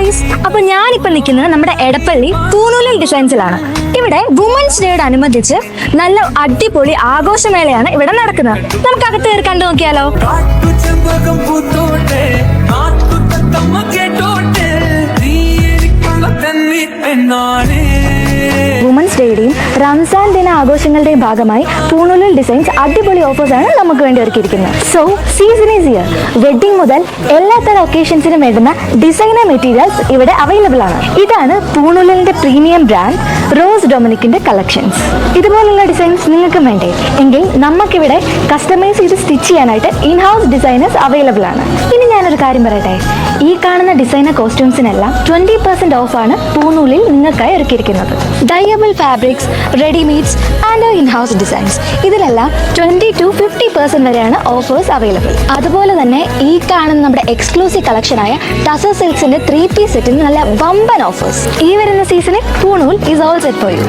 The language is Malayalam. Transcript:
ഗൈസ്, അപ്പൊ ഞാനിപ്പോ നിൽക്കുന്നത് നമ്മുടെ എടപ്പള്ളി പൂനൂലിൽ ഡിസൈൻസിലാണ്. ഇവിടെ വുമൻസ് ഡേയോട് അനുബന്ധിച്ച് നല്ല അടിപൊളി ആഘോഷമേളയാണ് ഇവിടെ നടക്കുന്നത്. നമുക്ക് അകത്ത് കയറി കണ്ടു നോക്കിയാലോ. വുമൻസ് ഡേയുടെയും റംസാൻ ദിന ആഘോഷങ്ങളുടെയും ഭാഗമായി പൂനൂലിൽ ഡിസൈൻസ് അടിപൊളി ഓഫേഴ്സാണ് നമുക്ക് വേണ്ടി ഒരുക്കിയിരിക്കുന്നത്. So season is here. Wedding മുതൽ എല്ലാത്തരം ഒക്കേഷൻസിനും വേണ്ടുന്ന ഡിസൈനർ മെറ്റീരിയൽസ് ഇവിടെ അവൈലബിൾ ആണ്. ഇതാണ് പൂനൂലിന്റെ പ്രീമിയം ബ്രാൻഡ് റോസ് ഡൊമിനിക്കിന്റെ കളക്ഷൻസ്. ഇതുപോലുള്ള ഡിസൈൻസ് നിങ്ങൾക്ക് വേണ്ടേ എങ്കിൽ നമുക്കിവിടെ കസ്റ്റമൈസ് ചെയ്ത് സ്റ്റിച്ച് ചെയ്യാനായിട്ട് ഇൻ ഹൗസ് ഡിസൈനേഴ്സ് അവൈലബിൾ ആണ്. ഇനി ഞാനൊരു കാര്യം പറയട്ടെ, ഈ കാണുന്ന ഡിസൈനർ കോസ്റ്റ്യൂംസിനെല്ലാം 20% ഓഫാണ് പൂനൂലിൽ നിങ്ങൾക്കായി ഒരുക്കിയിരിക്കുന്നത്. ഡയബിൾ fabrics, readymades and in house designs, ഇതിലെല്ലാം 20 to 50% വരെയാണ് ഓഫേഴ്സ് അവൈലബിൾ. അതുപോലെ തന്നെ ഈ കാണുന്ന നമ്മുടെ എക്സ്ക്ലൂസീവ് കളക്ഷനായ ടസർ സിൽക്സിന്റെ 3-piece സെറ്റിന് നല്ല വമ്പൻ ഓഫേഴ്സ്. ഈ വരുന്ന സീസണിൽ പൂനൂൽ is all set for U.